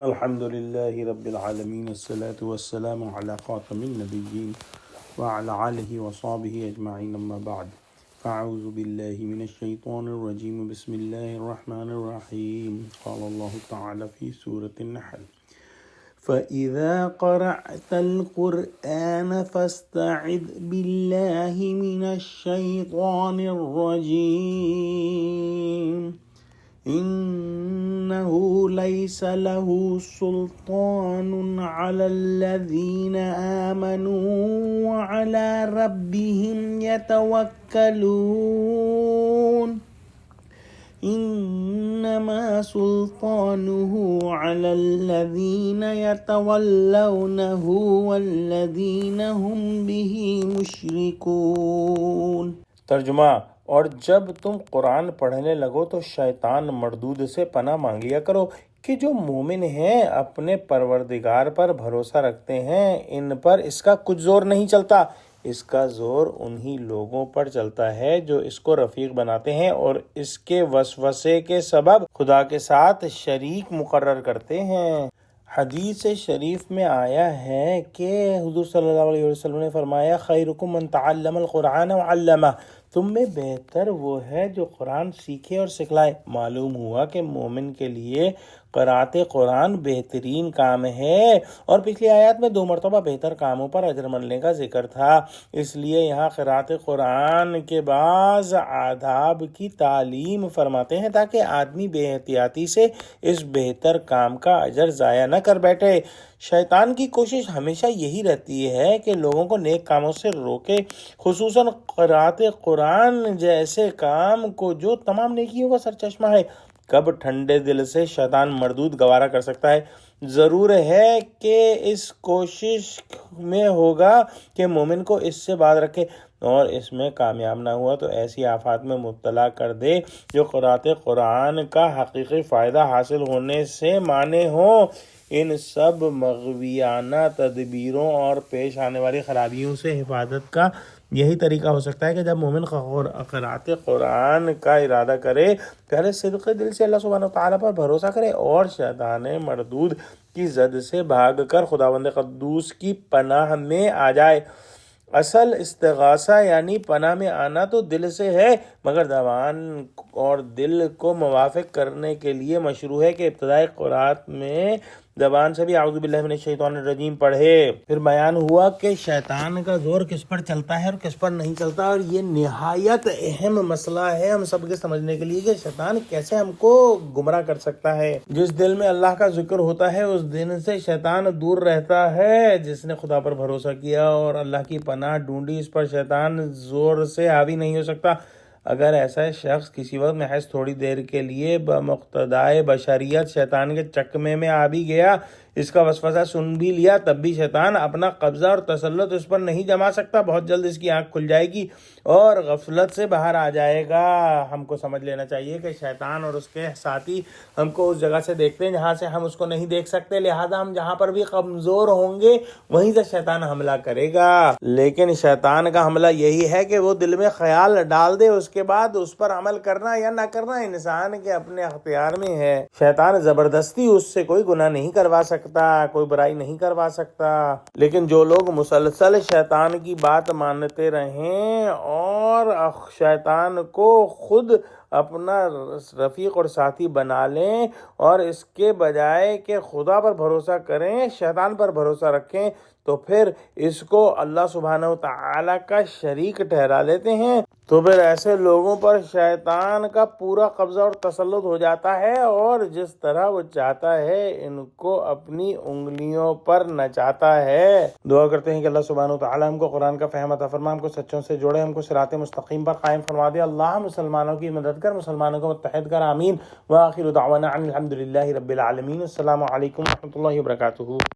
الحمد لله رب العالمين الصلاة والسلام على خاتم النبيين وعلى آله وصحبه أجمعين أما بعد فأعوذ بالله من الشيطان الرجيم بسم الله الرحمن الرحيم قال الله تعالى في سورة النحل فإذا قرأت القرآن فاستعذ بالله من الشيطان الرجيم إنه ليس له سلطان على الذين آمنوا وعلى ربهم يتوكلون إنما سلطانه على الذين يتولونه والذين هم به مشركون۔ ترجمہ: اور جب تم قرآن پڑھنے لگو تو شیطان مردود سے پناہ مانگ لیا کرو کہ جو مومن ہیں اپنے پروردگار پر بھروسہ رکھتے ہیں ان پر اس کا کچھ زور نہیں چلتا، اس کا زور انہی لوگوں پر چلتا ہے جو اس کو رفیق بناتے ہیں اور اس کے وسوسے کے سبب خدا کے ساتھ شریک مقرر کرتے ہیں۔ حدیث شریف میں آیا ہے کہ حضور صلی اللہ علیہ وسلم نے فرمایا خیرکم من تعلم القرآن وعلمہ، تم میں بہتر وہ ہے جو قرآن سیکھے اور سکھلائے۔ معلوم ہوا کہ مومن کے لیے قرأت قرآن بہترین کام ہے، اور پچھلی آیات میں 2 مرتبہ بہتر کاموں پر اجر ملنے کا ذکر تھا، اس لیے یہاں قرأت قرآن کے بعض آداب کی تعلیم فرماتے ہیں تاکہ آدمی بے احتیاطی سے اس بہتر کام کا اجر ضائع نہ کر بیٹھے۔ شیطان کی کوشش ہمیشہ یہی رہتی ہے کہ لوگوں کو نیک کاموں سے روکے، خصوصاً قرأت قرآن جیسے کام کو جو تمام نیکیوں کا سرچشمہ ہے۔ کب ٹھنڈے دل سے شیطان مردود گوارا کر سکتا ہے؟ ضرور ہے کہ اس کوشش میں ہوگا کہ مومن کو اس سے باز رکھے، اور اس میں کامیاب نہ ہوا تو ایسی آفات میں مبتلا کر دے جو قرأت قرآن کا حقیقی فائدہ حاصل ہونے سے مانع ہوں۔ ان سب مغویانہ تدبیروں اور پیش آنے والی خرابیوں سے حفاظت کا یہی طریقہ ہو سکتا ہے کہ جب مومن قرأت قرآن کا ارادہ کرے، پہلے صدق دل سے اللہ سبحانہ وتعالیٰ پر بھروسہ کرے اور شیطان مردود کی زد سے بھاگ کر خداوند قدوس کی پناہ میں آ جائے۔ اصل استغاثہ یعنی پناہ میں آنا تو دل سے ہے، مگر زبان اور دل کو موافق کرنے کے لیے مشروع ہے کہ ابتدائی قرأت میں زبان سے بھی اعوذ باللہ من الشیطان الرجیم پڑھے۔ پھر بیان ہوا کہ شیطان کا زور کس پر چلتا ہے اور کس پر نہیں چلتا، اور یہ نہایت اہم مسئلہ ہے ہم سب کے سمجھنے کے لیے کہ شیطان کیسے ہم کو گمراہ کر سکتا ہے۔ جس دل میں اللہ کا ذکر ہوتا ہے اس دن سے شیطان دور رہتا ہے۔ جس نے خدا پر بھروسہ کیا اور اللہ کی پناہ ڈھونڈی، اس پر شیطان زور سے حاوی نہیں ہو سکتا۔ اگر ایسا شخص کسی وقت محض تھوڑی دیر کے لیے بمقتضائے بشریت شیطان کے چکمے میں آ بھی گیا، اس کا وسوسہ سن بھی لیا، تب بھی شیطان اپنا قبضہ اور تسلط اس پر نہیں جما سکتا۔ بہت جلد اس کی آنکھ کھل جائے گی اور غفلت سے باہر آ جائے گا۔ ہم کو سمجھ لینا چاہیے کہ شیطان اور اس کے ساتھی ہم کو اس جگہ سے دیکھتے ہیں جہاں سے ہم اس کو نہیں دیکھ سکتے، لہٰذا ہم جہاں پر بھی کمزور ہوں گے وہیں سے شیطان حملہ کرے گا۔ لیکن شیطان کا حملہ یہی ہے کہ وہ دل میں خیال ڈال دے، اس کے بعد اس پر عمل کرنا یا نہ کرنا انسان کے اپنے اختیار میں ہے۔ شیطان زبردستی اس سے کوئی گناہ نہیں کروا سکتا، کوئی برائی نہیں کروا سکتا، لیکن جو لوگ مسلسل شیطان کی بات مانتے رہیں اور شیطان کو خود اپنا رفیق اور ساتھی بنا لیں اور اس کے بجائے کہ خدا پر بھروسہ کریں شیطان پر بھروسہ رکھیں، تو پھر اس کو اللہ سبحانہ وتعالیٰ کا شریک ٹھہرا لیتے ہیں، تو پھر ایسے لوگوں پر شیطان کا پورا قبضہ اور تسلط ہو جاتا ہے اور جس طرح وہ چاہتا ہے ان کو اپنی انگلیوں پر نچاتا ہے۔ دعا کرتے ہیں کہ اللہ سبحانہ وتعالیٰ ہم کو قرآن کا فہم عطا فرما، ہم کو سچوں سے جوڑے، ہم کو صراط مستقیم پر قائم فرما دے۔ اللہ مسلمانوں کی مدد کر، مسلمانوں کو متحد کر، آمین۔ وآخر دعوانا ان الحمد للہ رب العالمین۔ السلام علیکم ورحمۃ اللہ وبرکاتہ۔